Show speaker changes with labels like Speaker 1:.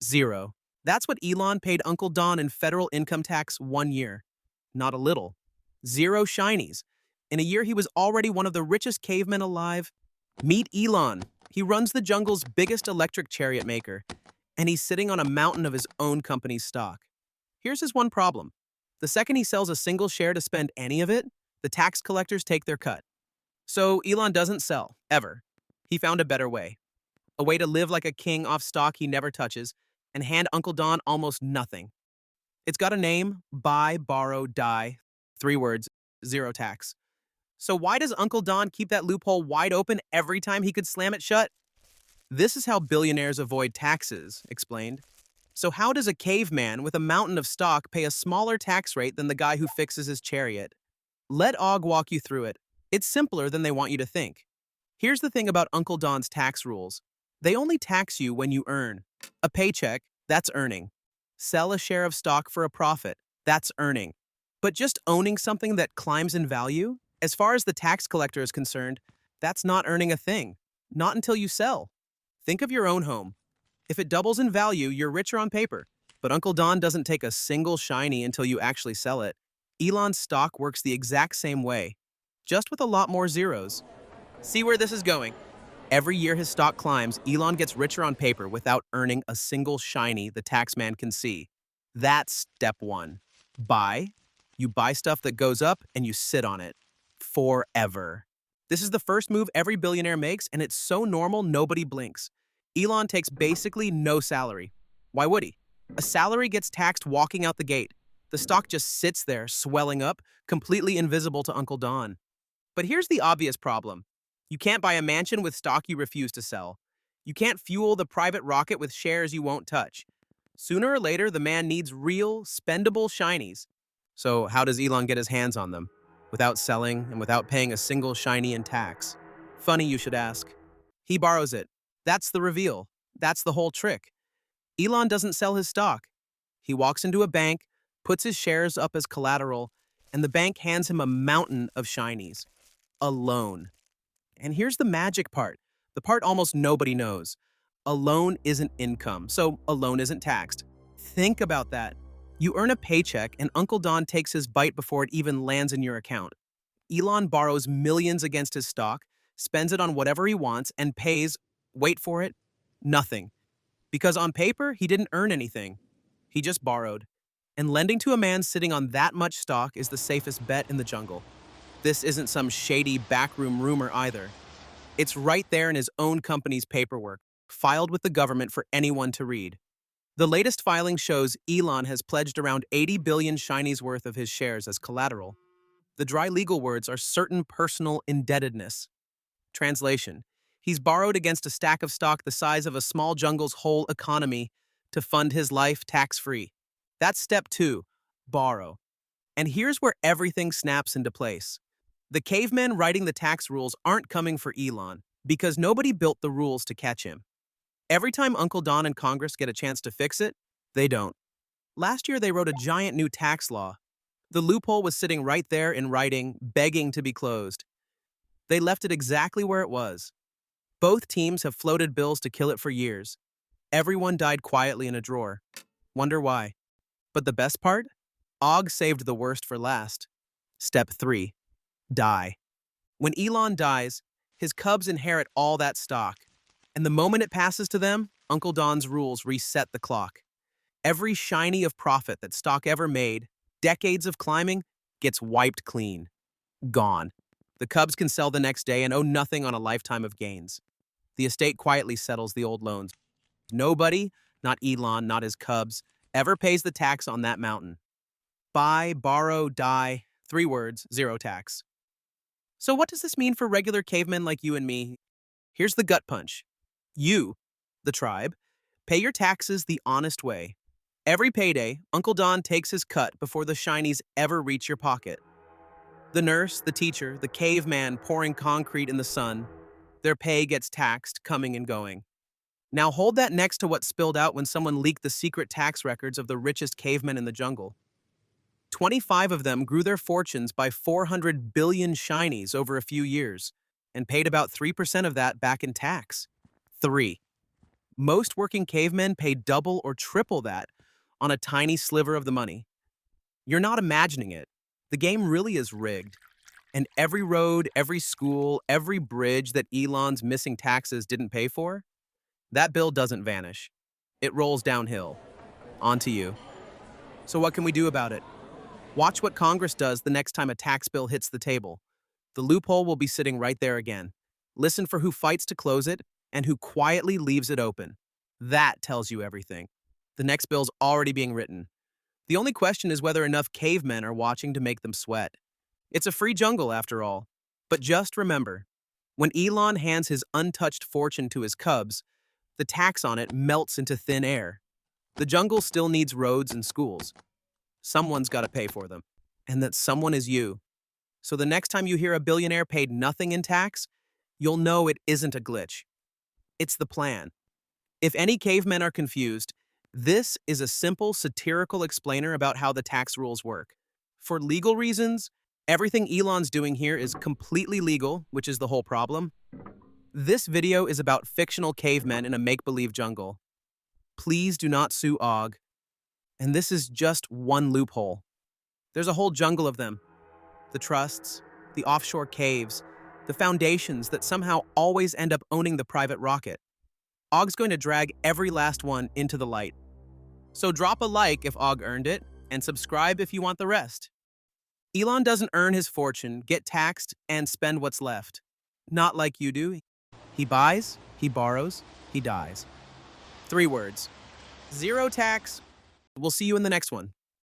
Speaker 1: Zero. That's what Elon paid Uncle Don in federal income tax 1 year. Not a little. Zero shinies. In a year, he was already one of the richest cavemen alive. Meet Elon. He runs the jungle's biggest electric chariot maker, and he's sitting on a mountain of his own company's stock. Here's his one problem. The second he sells a single share to spend any of it, the tax collectors take their cut. So Elon doesn't sell, ever. He found a better way. A way to live like a king off stock he never touches and hand Uncle Don almost nothing. It's got a name: buy, borrow, die. 3 words, zero tax. So why does Uncle Don keep that loophole wide open every time he could slam it shut? This is how billionaires avoid taxes, explained. So how does a caveman with a mountain of stock pay a smaller tax rate than the guy who fixes his chariot? Let Og walk you through it. It's simpler than they want you to think. Here's the thing about Uncle Don's tax rules. They only tax you when you earn. A paycheck, that's earning. Sell a share of stock for a profit, that's earning. But just owning something that climbs in value, as far as the tax collector is concerned, that's not earning a thing. Not until you sell. Think of your own home. If it doubles in value, you're richer on paper. But Uncle Don doesn't take a single shiny until you actually sell it. Elon's stock works the exact same way, just with a lot more zeros. See where this is going? Every year his stock climbs, Elon gets richer on paper without earning a single shiny the taxman can see. That's step one. Buy. You buy stuff that goes up and you sit on it. Forever. This is the first move every billionaire makes, and it's so normal nobody blinks. Elon takes basically no salary. Why would he? A salary gets taxed walking out the gate. The stock just sits there, swelling up, completely invisible to Uncle Don. But here's the obvious problem. You can't buy a mansion with stock you refuse to sell. You can't fuel the private rocket with shares you won't touch. Sooner or later, the man needs real, spendable shinies. So how does Elon get his hands on them? Without selling and without paying a single shiny in tax? Funny you should ask. He borrows it. That's the reveal. That's the whole trick. Elon doesn't sell his stock. He walks into a bank, puts his shares up as collateral, and the bank hands him a mountain of shinies. A loan. And here's the magic part, the part almost nobody knows. A loan isn't income, so a loan isn't taxed. Think about that. You earn a paycheck and Uncle Don takes his bite before it even lands in your account. Elon borrows millions against his stock, spends it on whatever he wants, and pays, wait for it, nothing. Because on paper, he didn't earn anything. He just borrowed. And lending to a man sitting on that much stock is the safest bet in the jungle. This isn't some shady backroom rumor either. It's right there in his own company's paperwork, filed with the government for anyone to read. The latest filing shows Elon has pledged around 80 billion shinies worth of his shares as collateral. The dry legal words are certain personal indebtedness. Translation: he's borrowed against a stack of stock the size of a small jungle's whole economy to fund his life tax-free. That's step 2, borrow. And here's where everything snaps into place. The cavemen writing the tax rules aren't coming for Elon because nobody built the rules to catch him. Every time Uncle Don and Congress get a chance to fix it, they don't. Last year, they wrote a giant new tax law. The loophole was sitting right there in writing, begging to be closed. They left it exactly where it was. Both teams have floated bills to kill it for years. Everyone died quietly in a drawer. Wonder why. But the best part? Og saved the worst for last. Step 3. Die. When Elon dies, his cubs inherit all that stock. And the moment it passes to them, Uncle Don's rules reset the clock. Every shiny of profit that stock ever made, decades of climbing, gets wiped clean. Gone. The cubs can sell the next day and owe nothing on a lifetime of gains. The estate quietly settles the old loans. Nobody, not Elon, not his cubs, ever pays the tax on that mountain. Buy, borrow, die, 3 words, zero tax. So what does this mean for regular cavemen like you and me? Here's the gut punch. You, the tribe, pay your taxes the honest way. Every payday, Uncle Don takes his cut before the shinies ever reach your pocket. The nurse, the teacher, the caveman pouring concrete in the sun, their pay gets taxed, coming and going. Now hold that next to what spilled out when someone leaked the secret tax records of the richest cavemen in the jungle. 25 of them grew their fortunes by 400 billion shinies over a few years and paid about 3% of that back in tax. 3. Most working cavemen pay double or triple that on a tiny sliver of the money. You're not imagining it. The game really is rigged. And every road, every school, every bridge that Elon's missing taxes didn't pay for, that bill doesn't vanish. It rolls downhill. Onto you. So what can we do about it? Watch what Congress does the next time a tax bill hits the table. The loophole will be sitting right there again. Listen for who fights to close it and who quietly leaves it open. That tells you everything. The next bill's already being written. The only question is whether enough cavemen are watching to make them sweat. It's a free jungle, after all. But just remember, when Elon hands his untouched fortune to his cubs, the tax on it melts into thin air. The jungle still needs roads and schools. Someone's got to pay for them. And that someone is you. So the next time you hear a billionaire paid nothing in tax, you'll know it isn't a glitch. It's the plan. If any cavemen are confused, this is a simple satirical explainer about how the tax rules work. For legal reasons, everything Elon's doing here is completely legal, which is the whole problem. This video is about fictional cavemen in a make-believe jungle. Please do not sue Og. And this is just one loophole. There's a whole jungle of them. The trusts, the offshore caves, the foundations that somehow always end up owning the private rocket. Og's going to drag every last one into the light. So drop a like if Og earned it, and subscribe if you want the rest. Elon doesn't earn his fortune, get taxed, and spend what's left. Not like you do. He buys, he borrows, he dies. 3 words. Zero tax. We'll see you in the next one.